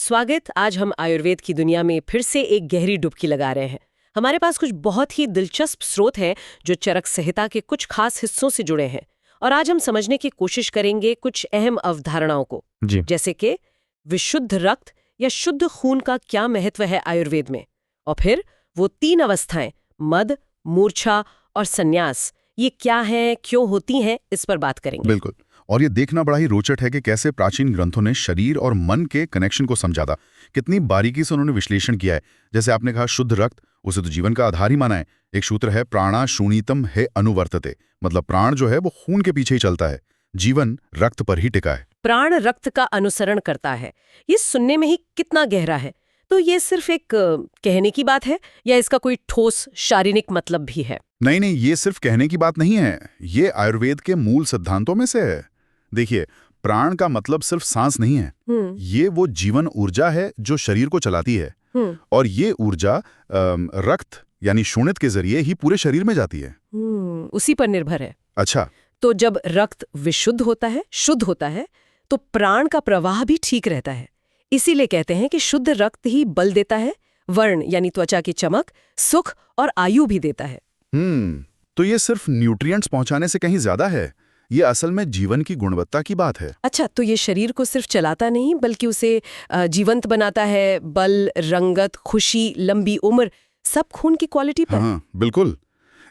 स्वागत। आज हम आयुर्वेद की दुनिया में फिर से एक गहरी डुबकी लगा रहे हैं। हमारे पास कुछ बहुत ही दिलचस्प स्रोत हैं जो चरक संहिता के कुछ खास हिस्सों से जुड़े हैं, और आज हम समझने की कोशिश करेंगे कुछ अहम अवधारणाओं को जी। जैसे कि विशुद्ध रक्त या शुद्ध खून का क्या महत्व है आयुर्वेद में, और फिर वो 3 अवस्थाएं मद, मूर्छा और संन्यास, ये क्या हैं, क्यों होती हैं, इस पर बात करेंगे। बिल्कुल। और ये देखना बड़ा ही रोचक है कि कैसे प्राचीन ग्रंथों ने शरीर और मन के कनेक्शन को समझा था। कितनी बारीकी से उन्होंने विश्लेषण किया है। जैसे आपने कहा शुद्ध रक्त, उसे तो जीवन का आधार ही माना है। एक सूत्र है प्राणा शून्यतम है अनुवर्तते, मतलब प्राण जो है वो खून के पीछे ही चलता है, जीवन रक्त पर ही टिका है। प्राण रक्त का अनुसरण करता है, ये सुनने में ही कितना गहरा है। तो ये सिर्फ एक कहने की बात है या इसका कोई ठोस शारीरिक मतलब भी है? नहीं नहीं, ये सिर्फ कहने की बात नहीं है, ये आयुर्वेद के मूल सिद्धांतों में से है। देखिए, प्राण का मतलब सिर्फ सांस नहीं है, ये वो जीवन ऊर्जा है जो शरीर को चलाती है। और ये ऊर्जा रक्त यानी शूणित के जरिए ही पूरे शरीर में जाती है। उसी पर निर्भर है। अच्छा, तो जब रक्त विशुद्ध होता है, शुद्ध होता है, तो प्राण का प्रवाह भी ठीक रहता है। इसीलिए कहते हैं कि शुद्ध रक्त ही बल देता है, वर्ण यानी त्वचा की चमक, सुख और आयु भी देता है। तो ये सिर्फ न्यूट्रिएंट्स पहुंचाने से कहीं ज्यादा है, ये असल में जीवन की गुणवत्ता की बात है। अच्छा, तो ये शरीर को सिर्फ चलाता नहीं बल्कि उसे जीवंत बनाता है। बल, रंगत, खुशी, लंबी उम्र, सब खून की क्वालिटी पर। हाँ बिल्कुल।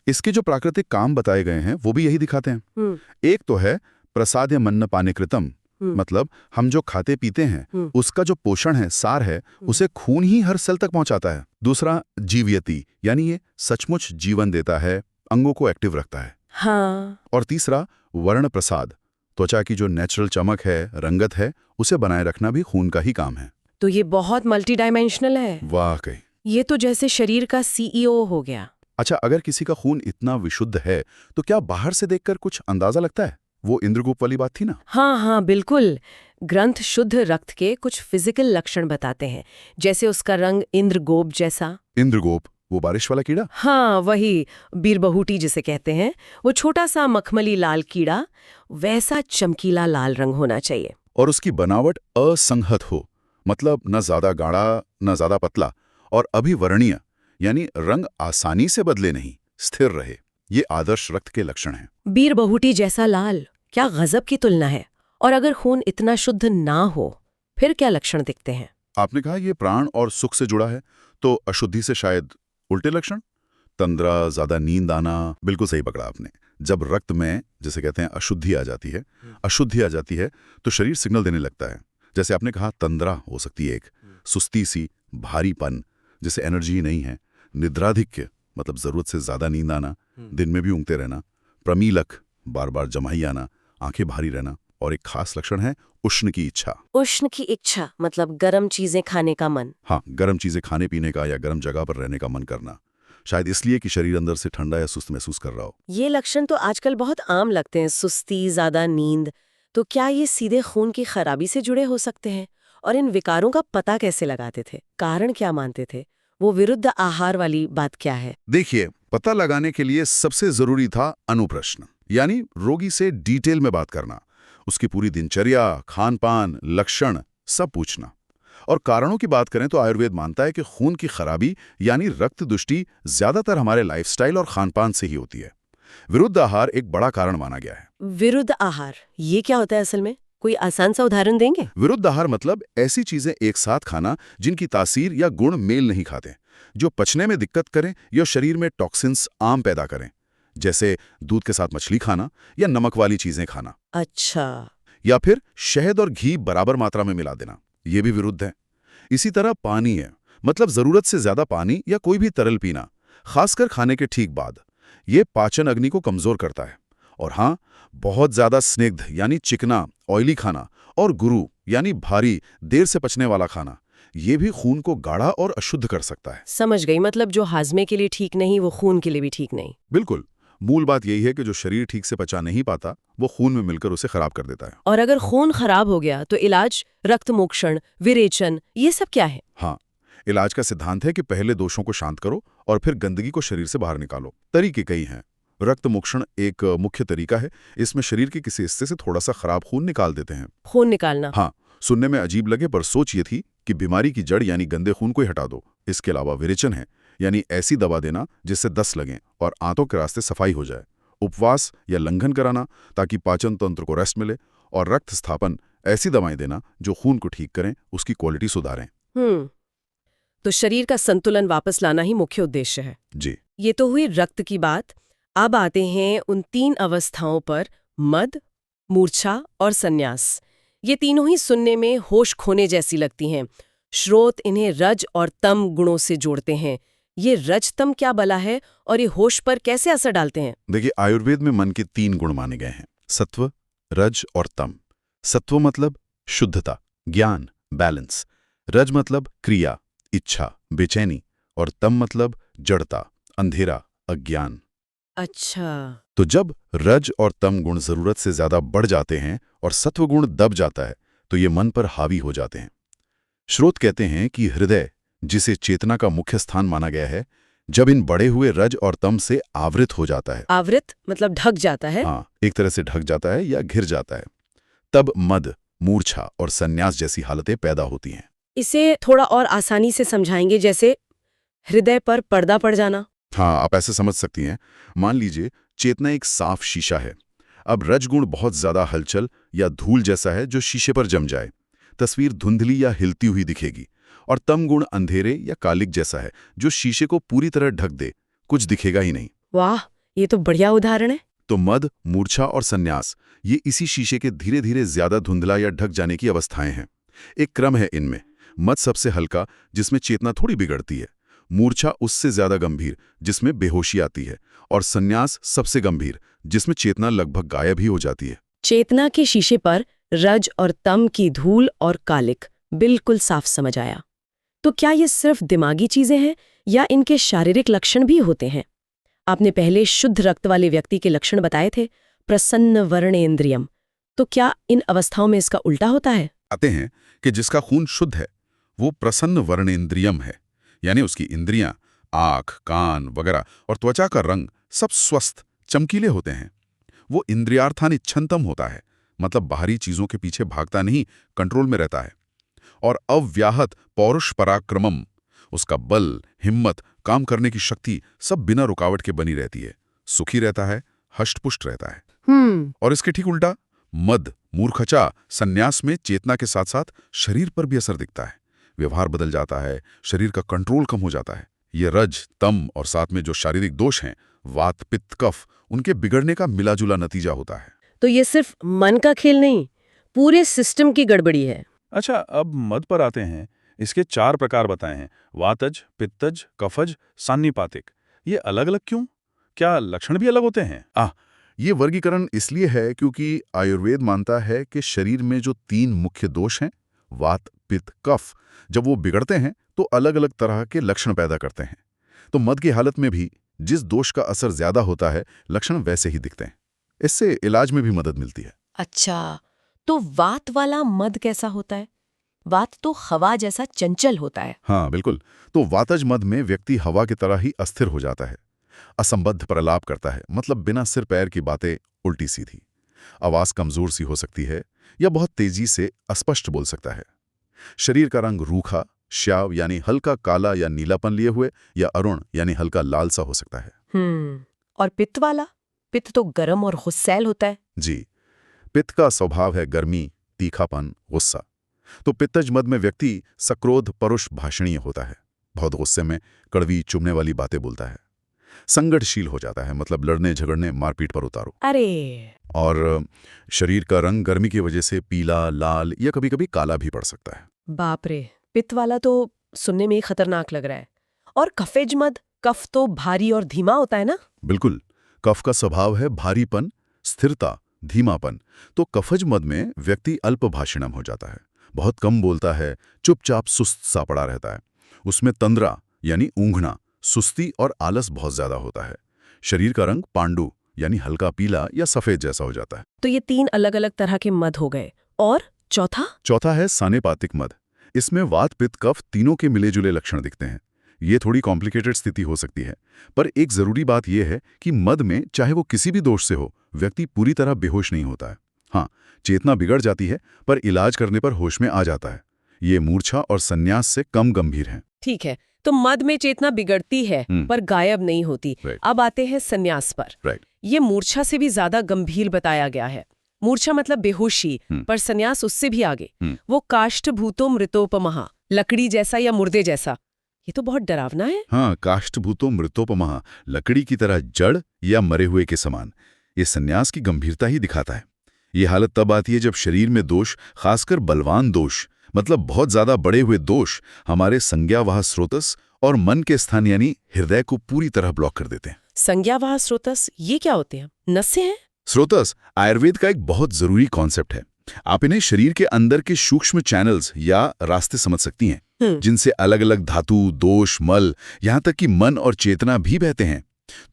इसके जो प्राकृतिक काम बताए गए हैं वो भी यही दिखाते हैं। एक तो है प्रसाद्य मन्न पाने कृतम, मतलब हम जो खाते पीते हैं उसका जो पोषण है, सार है, उसे खून ही हर सेल तक पहुंचाता है। दूसरा जीवयति, यानी ये सचमुच जीवन देता है, अंगों को एक्टिव रखता है। हाँ। और तीसरा वर्ण प्रसाद, त्वचा की जो नेचुरल चमक है, रंगत है, उसे बनाए रखना भी खून का ही काम है। तो ये बहुत मल्टी डायमेंशनल है। वाकई। ये तो जैसे शरीर का सीईओ हो गया। अच्छा, अगर किसी का खून इतना विशुद्ध है तो क्या बाहर से देखकर कुछ अंदाजा लगता है? वो इंद्रगुप्त वाली बात थी ना। हाँ, बिल्कुल। ग्रंथ शुद्ध रक्त के कुछ फिजिकल लक्षण बताते हैं, जैसे उसका रंग इंद्रगोप जैसा। इंद्रगोप, वो बारिश वाला कीड़ा? हाँ, वही बीरबहुटी जिसे कहते हैं। वो छोटा सा मखमली लाल कीड़ा, वैसा चमकीला लाल रंग होना चाहिए। और उसकी बनावट असंहत हो, मतलब न ज्यादा गाढ़ा न ज्यादा पतला, और अभिवर्णीय, यानी रंग आसानी से बदले नहीं, स्थिर रहे। ये आदर्श रक्त के लक्षण हैं। बीरबहुटी जैसा लाल, क्या गजब की तुलना है। और अगर खून इतना शुद्ध ना हो, फिर क्या लक्षण दिखते हैं? आपने कहा ये प्राण और सुख से जुड़ा है, तो अशुद्धि से शायद उल्टे लक्षण? तंद्रा, ज्यादा नींद आना। बिल्कुल सही पकड़ा आपने। जब रक्त में, जिसे कहते हैं अशुद्धि आ जाती है, तो शरीर सिग्नल देने लगता है। जैसे आपने कहा तंद्रा हो सकती है एक, सुस्ती सी, भारीपन, जिसे एनर्जी नहीं है। निद्राधिक्य, मतलब जरूरत से ज्यादा नींद आना, दिन में भी ऊँगते रहना। प्रमीलक, बार बार जमाई आना, आंखें भारी रहना। और एक खास लक्षण है उष्ण की इच्छा। उष्ण की इच्छा मतलब गर्म चीजें खाने का मन। हाँ, गर्म चीजें खाने पीने का या गर्म जगह पर रहने का मन करना, शायद इसलिए कि शरीर अंदर से ठंडा या सुस्त महसूस कर रहा हो। ये लक्षण तो आजकल बहुत आम लगते हैं, सुस्ती, ज्यादा नींद। तो क्या ये सीधे खून की खराबी से जुड़े हो सकते हैं? और इन विकारों का पता कैसे लगाते थे? कारण क्या मानते थे? वो विरुद्ध आहार वाली बात क्या है? देखिए, पता लगाने के लिए सबसे जरूरी था अनुप्रश्न, यानी रोगी से डिटेल में बात करना, उसकी पूरी दिनचर्या, खान पान, लक्षण सब पूछना। और कारणों की बात करें तो आयुर्वेद मानता है कि खून की खराबी यानी रक्त दुष्टि ज्यादातर हमारे लाइफस्टाइल और खान पान से ही होती है। विरुद्ध आहार एक बड़ा कारण माना गया है। विरुद्ध आहार, ये क्या होता है असल में? कोई आसान सा उदाहरण देंगे? विरुद्ध आहार मतलब ऐसी चीजें एक साथ खाना जिनकी तासीर या गुण मेल नहीं खाते, जो पचने में दिक्कत करें या शरीर में टॉक्सिन्स आम पैदा करें। जैसे दूध के साथ मछली खाना या नमक वाली चीजें खाना। अच्छा। या फिर शहद और घी बराबर मात्रा में मिला देना, ये भी विरुद्ध है। इसी तरह पानी है, मतलब जरूरत से ज्यादा पानी या कोई भी तरल पीना, खासकर खाने के ठीक बाद, ये पाचन अग्नि को कमजोर करता है। और हाँ, बहुत ज्यादा स्निग्ध यानी चिकना, ऑयली खाना, और गुरु यानी भारी, देर से पचने वाला खाना, ये भी खून को गाढ़ा और अशुद्ध कर सकता है। समझ गई, मतलब जो हाजमे के लिए ठीक नहीं वो खून के लिए भी ठीक नहीं। बिल्कुल। मूल बात यही है कि जो शरीर ठीक से पचा नहीं पाता, वो खून में मिलकर उसे खराब कर देता है। और अगर खून खराब हो गया तो इलाज, रक्त मोक्षण, विरेचन, ये सब क्या है? हाँ, इलाज का सिद्धांत है कि पहले दोषों को शांत करो और फिर गंदगी को शरीर से बाहर निकालो। तरीके कई हैं। रक्त मोक्षण एक मुख्य तरीका है। इसमें शरीर के किसी हिस्से से थोड़ा सा खराब खून निकाल देते हैं। खून निकालना? हाँ, सुनने में अजीब लगे पर सोच ये थी कि बीमारी की जड़ यानी गंदे खून को ही हटा दो। इसके अलावा विरेचन है, यानी ऐसी दवा देना जिससे दस्त लगें और आंतों के रास्ते सफाई हो जाए। उपवास या लंघन कराना ताकि पाचन तंत्र को रेस्ट मिले। और रक्त स्थापन, ऐसी दवाएं देना जो खून को ठीक करें, उसकी क्वालिटी सुधारें। तो शरीर का संतुलन वापस लाना ही मुख्य उद्देश्य है। जी। ये तो हुई रक्त की बात। अब आते हैं उन 3 अवस्थाओं पर, मद, मूर्छा और संन्यास। ये तीनों ही सुनने में होश खोने जैसी लगती हैं। श्रोत इन्हें रज और तम गुणों से जोड़ते हैं। ये रज तम क्या बला है और ये होश पर कैसे असर डालते हैं? देखिए, आयुर्वेद में मन के 3 गुण माने गए हैं, सत्व, रज और तम। सत्व मतलब शुद्धता, ज्ञान, बैलेंस। रज मतलब क्रिया, इच्छा, बेचैनी। और तम मतलब जड़ता, अंधेरा, अज्ञान। अच्छा। तो जब रज और तम गुण जरूरत से ज्यादा बढ़ जाते हैं और सत्व गुण दब जाता है, तो ये मन पर हावी हो जाते हैं। श्रोत कहते हैं कि हृदय, जिसे चेतना का मुख्य स्थान माना गया है, जब इन बढ़े हुए रज और तम से आवृत हो जाता है। आवृत मतलब ढक जाता है? हाँ, एक तरह से ढक जाता है या घिर जाता है, तब मद, मूर्छा और संन्यास जैसी हालतें पैदा होती हैं। इसे थोड़ा और आसानी से समझाएंगे, जैसे हृदय पर पर्दा पड़ जाना? हाँ, आप ऐसे समझ सकती हैं। मान लीजिए चेतना एक साफ शीशा है। अब रजगुण बहुत ज्यादा हलचल या धूल जैसा है जो शीशे पर जम जाए, तस्वीर धुंधली या हिलती हुई दिखेगी। और तम गुण अंधेरे या कालिक जैसा है जो शीशे को पूरी तरह ढक दे, कुछ दिखेगा ही नहीं। वाह, ये तो बढ़िया उदाहरण है। तो मद, मूर्छा और संन्यास, ये इसी शीशे के धीरे धीरे ज्यादा धुंधला या ढक जाने की अवस्थाएं हैं। एक क्रम है इनमें। मद सबसे हल्का, जिसमें चेतना थोड़ी बिगड़ती है। मूर्छा उससे ज्यादा गंभीर, जिसमें बेहोशी आती है। और संन्यास सबसे गंभीर, जिसमें चेतना लगभग गायब ही हो जाती है। चेतना के शीशे पर रज और तम की धूल और कालिक बिल्कुल साफ समझ आया। तो क्या ये सिर्फ दिमागी चीजें हैं या इनके शारीरिक लक्षण भी होते हैं? आपने पहले शुद्ध रक्त वाले व्यक्ति के लक्षण बताए थे, प्रसन्न वर्णेन्द्रियम। तो क्या इन अवस्थाओं में इसका उल्टा होता है? आते हैं कि जिसका खून शुद्ध है वो प्रसन्न वर्णेन्द्रियम है, यानी उसकी इंद्रियां, आँख, कान वगैरह और त्वचा का रंग सब स्वस्थ, चमकीले होते हैं। वो इंद्रियार्थानिच्छन्तम होता है, मतलब बाहरी चीजों के पीछे भागता नहीं, कंट्रोल में रहता है। और अव्याहत पौरुष पराक्रमम, उसका बल, हिम्मत, काम करने की शक्ति सब बिना रुकावट के बनी रहती है। सुखी रहता है, हष्टपुष्ट रहता है। और इसके ठीक उल्टा मद, मूर्खचा, संन्यास में चेतना के साथ साथ शरीर पर भी असर दिखता है। व्यवहार बदल जाता है, शरीर का कंट्रोल कम हो जाता है। ये रज, तम और साथ में जो शारीरिक दोष हैं, वात, पित्त, कफ, उनके बिगड़ने का मिलाजुला नतीजा होता है। तो ये सिर्फ मन का खेल नहीं, पूरे सिस्टम की गड़बड़ी है। अच्छा, अब मद पर आते हैं। इसके 4 प्रकार बताए हैं, वातज, पित्तज, कफज, सान्निपातिक। ये अलग अलग क्यों? क्या लक्षण भी अलग होते हैं? ये वर्गीकरण इसलिए है क्योंकि आयुर्वेद मानता है कि शरीर में जो 3 मुख्य दोष हैं, वात, पित्त, कफ, जब वो बिगड़ते हैं तो अलग अलग तरह के लक्षण पैदा करते हैं। तो मद की हालत में भी जिस दोष का असर ज्यादा होता है, लक्षण वैसे ही दिखते हैं। इससे इलाज में भी मदद मिलती है। अच्छा, तो वात वाला मद कैसा होता है? वात तो हवा जैसा चंचल होता है। हाँ, बिल्कुल। तो वातज मद में व्यक्ति हवा की तरह ही अस्थिर हो जाता है, असंबद्ध प्रलाप करता है, मतलब बिना सिर पैर की बातें उल्टी सीधी। आवाज कमजोर सी हो सकती है या बहुत तेजी से अस्पष्ट बोल सकता है। शरीर का रंग रूखा, श्याव यानी हल्का काला या नीलापन लिए हुए, या अरुण यानी हल्का लाल सा हो सकता है। और पित्त वाला? पित्त तो गर्म और गुस्सैल होता है। जी, पित्त का स्वभाव है गर्मी, तीखापन, गुस्सा। तो पित्तज मद में व्यक्ति सक्रोध, परुष, भाषणीय होता है। बहुत गुस्से में कड़वी, चुभने वाली बातें बोलता है। संगठशील हो जाता है, मतलब लड़ने झगड़ने, मारपीट पर उतारो। अरे! और शरीर का रंग गर्मी की वजह से पीला, लाल या कभी-कभी काला भी पड़ सकता है। बाप रे, पित्त वाला तो सुनने में ही खतरनाक लग रहा है। और कफेज मद, कफ तो भारी और धीमा होता है ना? बिल्कुल, कफ का स्वभाव है भारीपन, स्थिरता, धीमापन। तो कफज मद में व्यक्ति अल्पभाषिणम हो जाता है, बहुत कम बोलता है, चुपचाप सुस्त सा पड़ा रहता है। उसमें तंद्रा यानी ऊँघना, सुस्ती और आलस बहुत ज्यादा होता है। शरीर का रंग पांडु यानी हल्का पीला या सफेद जैसा हो जाता है। तो ये 3 अलग-अलग तरह के मद हो गए। और चौथा है सानेपातिक मद। इसमें वात, पित्त, कफ तीनों के मिले-जुले लक्षण दिखते हैं। ये थोड़ी कॉम्प्लिकेटेड स्थिति हो सकती है, पर एक जरूरी बात यह है कि मद में चाहे वो किसी भी दोष से हो, व्यक्ति पूरी तरह बेहोश नहीं होता है। हाँ, चेतना बिगड़ जाती है, पर इलाज करने पर होश में आ जाता है। ये मूर्छा और संन्यास से कम गंभीर हैं। ठीक है, तो मद में चेतना बिगड़ती है पर गायब नहीं होती। Right. अब आते हैं संन्यास पर। राइट। ये मूर्छा से भी ज्यादा गंभीर बताया गया है। मूर्छा मतलब बेहोशी, पर संन्यास उससे भी आगे। वो काष्ठभूतो मृतोपमः, लकड़ी जैसा या मुर्दे जैसा। ये तो बहुत डरावना है। हाँ, काष्ठभूतो मृतोपमः, लकड़ी की तरह जड़ या मरे हुए के समान। ये संन्यास की गंभीरता ही दिखाता है। ये हालत तब आती है जब शरीर में दोष, खासकर बलवान दोष, मतलब बहुत ज्यादा बड़े हुए दोष, हमारे संज्ञावाह स्रोतस और मन के स्थान यानी हृदय को पूरी तरह ब्लॉक कर देते हैं। संज्ञावाह स्रोतस ये क्या होते हैं? नसें हैं? स्रोतस आयुर्वेद का एक बहुत जरूरी कॉन्सेप्ट है। आप इन्हें शरीर के अंदर के सूक्ष्म चैनल्स या रास्ते समझ सकती हैं, जिनसे अलग अलग धातु, दोष, मल, यहाँ तक कि मन और चेतना भी बहते हैं।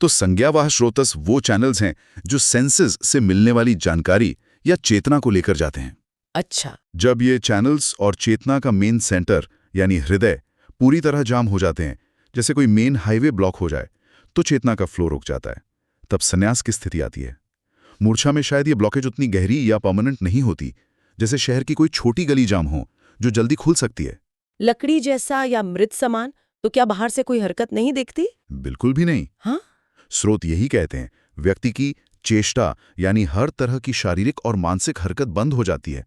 तो संज्ञावाह स्रोतस वो चैनल्स हैं जो सेंसेस से मिलने वाली जानकारी या चेतना को लेकर जाते हैं। अच्छा। जब ये चैनल्स और चेतना का मेन सेंटर यानी हृदय पूरी तरह जाम हो जाते हैं, जैसे कोई मेन हाईवे ब्लॉक हो जाए, तो चेतना का फ्लो रुक जाता है। तब संन्यास की स्थिति आती है। मूर्छा में शायद ये ब्लॉकेज उतनी गहरी या परमानेंट नहीं होती, जैसे शहर की कोई छोटी गली जाम हो जो जल्दी खुल सकती है। लकड़ी जैसा या मृत समान, तो क्या बाहर से कोई हरकत नहीं दिखती? बिल्कुल भी नहीं। हाँ? स्रोत यही कहते हैं, व्यक्ति की चेष्टा यानी हर तरह की शारीरिक और मानसिक हरकत बंद हो जाती है।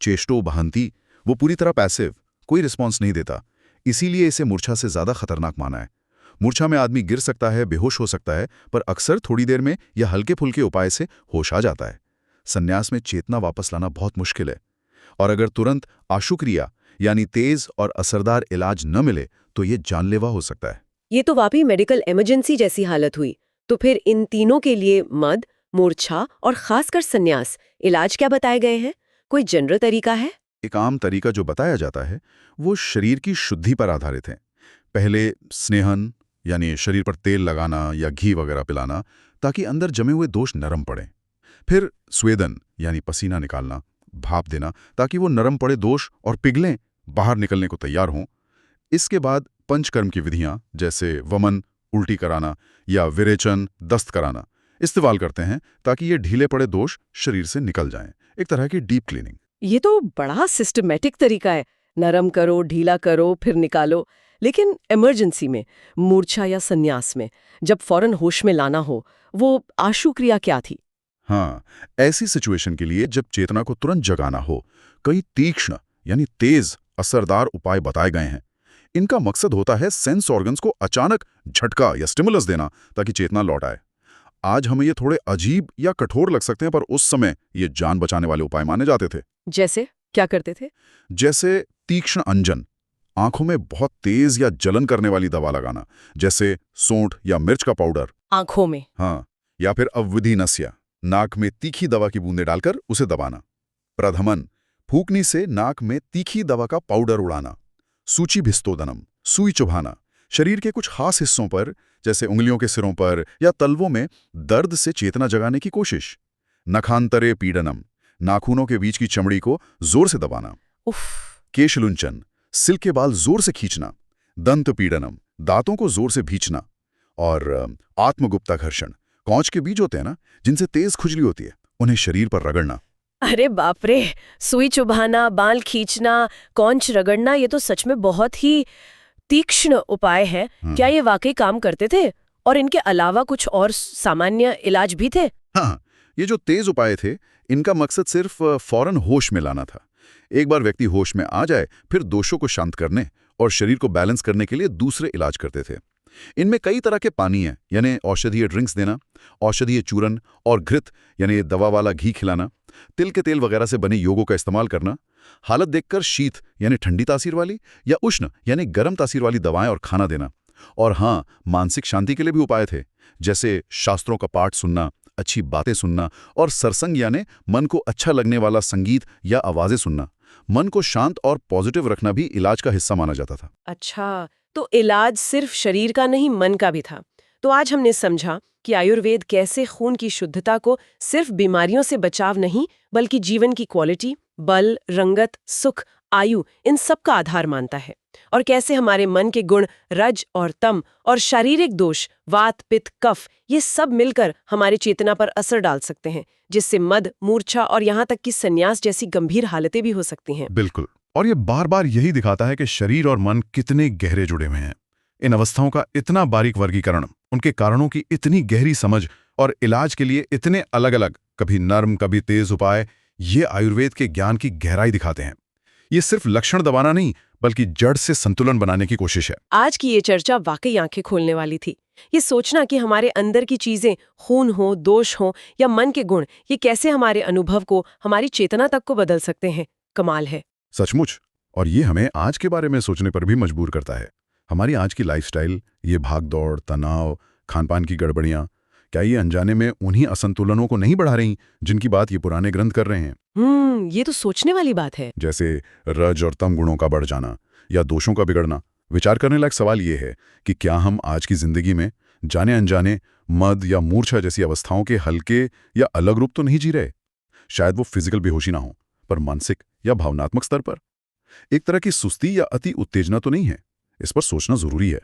चेष्टो बहंती, वो पूरी तरह पैसिव, कोई रिस्पॉन्स नहीं देता। इसीलिए इसे मूर्छा से ज्यादा खतरनाक माना है। मूर्छा में आदमी गिर सकता है, बेहोश हो सकता है, पर अक्सर थोड़ी देर में या हल्के फुल्के उपाय से होश आ जाता है। संन्यास में चेतना वापस लाना बहुत मुश्किल है, और अगर तुरंत आशुक्रिया यानी तेज और असरदार इलाज न मिले तो ये जानलेवा हो सकता है। ये तो वाकई मेडिकल इमरजेंसी जैसी हालत हुई। तो फिर इन तीनों के लिए मद, मूर्छा और खासकर संन्यास, इलाज क्या बताए गए हैं? कोई जनरल तरीका है? एक आम तरीका जो बताया जाता है वो शरीर की शुद्धि पर आधारित है। पहले स्नेहन यानी शरीर पर तेल लगाना या घी वगैरह पिलाना ताकि अंदर जमे हुए दोष नरम पड़े। फिर स्वेदन यानी पसीना निकालना, भाप देना ताकि वो नरम पड़े दोष और पिघलें, बाहर निकलने को तैयार हों। इसके बाद पंचकर्म की विधियां जैसे वमन, उल्टी कराना या विरेचन, दस्त कराना इस्तेमाल करते हैं ताकि ये ढीले पड़े दोष शरीर से निकल जाएं। एक तरह की डीप क्लीनिंग। ये तो बड़ा सिस्टमैटिक तरीका है। नरम करो, ढीला करो, फिर निकालो। लेकिन इमरजेंसी में, मूर्छा या संन्यास में, जब फौरन होश में लाना हो, वो आशुक्रिया क्या थी? हाँ, ऐसी सिचुएशन के लिए जब चेतना को तुरंत जगाना हो, कई तीक्ष्ण यानी तेज असरदार उपाय बताए गए हैं। इनका मकसद होता है सेंस ऑर्गन्स को अचानक झटका या स्टिमुलस देना ताकि चेतना लौट आए। आज हमें ये थोड़े अजीब या कठोर लग सकते हैं, पर उस समय ये जान बचाने वाले उपाय माने जाते थे। जैसे क्या करते थे? जैसे तीक्ष्ण अंजन, आंखों में बहुत तेज या जलन करने वाली दवा लगाना, जैसे सोंठ या मिर्च का पाउडर आंखों में? हाँ, या फिर अवधि नस्या, नाक में तीखी दवा की बूंदें डालकर उसे दबाना। प्रधमन, फूकनी से नाक में तीखी दवा का पाउडर उड़ाना। सूची भिस्तोदनम, सुई चुभाना, शरीर के कुछ खास हिस्सों पर जैसे उंगलियों के सिरों पर या तलवों में दर्द से चेतना जगाने की कोशिश। नखांतरे पीडनम, नाखूनों के बीच की चमड़ी को जोर से दबाना। उफ। केशलुंचन, सिल के बाल जोर से खींचना। दंत पीडनम, दांतों को जोर से भींचना। और आत्मगुप्ता घर्षण, कौच के बीज होते हैं ना, जिनसे तेज खुजली होती है, उन्हें शरीर पर रगड़ना। अरे बाप रे, सुई चुभाना, बाल खींचना, कौंच रगड़ना, ये तो सच में बहुत ही तीक्ष्ण उपाय है। क्या ये वाकई काम करते थे? और इनके अलावा कुछ और सामान्य इलाज भी थे? हाँ, ये जो तेज उपाय थे, इनका मकसद सिर्फ फौरन होश में लाना था। एक बार व्यक्ति होश में आ जाए, फिर दोषों को शांत करने और शरीर को बैलेंस करने के लिए दूसरे इलाज करते थे। इनमें कई तरह के पानीय यानी औषधीय ड्रिंक्स देना, औषधीय चूरन और घृत यानी दवा वाला घी खिलाना, तिल के तेल वगैरह से बने योगों का इस्तेमाल करना, हालत देखकर शीत यानी ठंडी तासीर वाली या उष्ण यानी गर्म तासीर वाली दवाएं और खाना देना। और हाँ, मानसिक शांति के लिए भी उपाय थे, जैसे शास्त्रों का पाठ सुनना, अच्छी बातें सुनना और सरसंग यानी मन को अच्छा लगने वाला संगीत या आवाजें सुनना। मन को शांत और पॉजिटिव रखना भी इलाज का हिस्सा माना जाता था। अच्छा, तो इलाज सिर्फ शरीर का नहीं, मन का भी था। तो आज हमने समझा कि आयुर्वेद कैसे खून की शुद्धता को सिर्फ बीमारियों से बचाव नहीं, बल्कि जीवन की क्वालिटी, बल, रंगत, सुख, आयु, इन सब का आधार मानता है। और कैसे हमारे मन के गुण रज और तम और शारीरिक दोष वात, पित्त, कफ, ये सब मिलकर हमारी चेतना पर असर डाल सकते हैं, जिससे मद, मूर्छा और यहाँ तक कि संन्यास जैसी गंभीर हालतें भी हो सकती हैं। बिल्कुल। और ये बार बार यही दिखाता है कि शरीर और मन कितने गहरे जुड़े हुए हैं। इन अवस्थाओं का इतना बारीक वर्गीकरण, उनके कारणों की इतनी गहरी समझ और इलाज के लिए इतने अलग अलग, कभी नर्म कभी तेज उपाय, ये आयुर्वेद के ज्ञान की गहराई दिखाते हैं। ये सिर्फ लक्षण दबाना नहीं, बल्कि जड़ से संतुलन बनाने की कोशिश है। आज की ये चर्चा वाकई आंखें खोलने वाली थी। ये सोचना कि हमारे अंदर की चीजें, खून हो, दोष हो या मन के गुण, ये कैसे हमारे अनुभव को, हमारी चेतना तक को बदल सकते हैं, कमाल है। सचमुच। और ये हमें आज के बारे में सोचने पर भी मजबूर करता है। हमारी आज की लाइफस्टाइल, ये भाग-दौड़, तनाव, खानपान की गड़बड़ियां, क्या ये अनजाने में उन्हीं असंतुलनों को नहीं बढ़ा रही जिनकी बात ये पुराने ग्रंथ कर रहे हैं? ये तो सोचने वाली बात है। जैसे रज और तम गुणों का बढ़ जाना या दोषों का बिगड़ना। विचार करने लायक सवाल ये है कि क्या हम आज की जिंदगी में जाने अनजाने मद या मूर्छा जैसी अवस्थाओं के हल्के या अलग रूप तो नहीं जी रहे? शायद वो फिजिकल बेहोशी ना हो, पर मानसिक या भावनात्मक स्तर पर एक तरह की सुस्ती या अति उत्तेजना तो नहीं है? इस पर सोचना जरूरी है।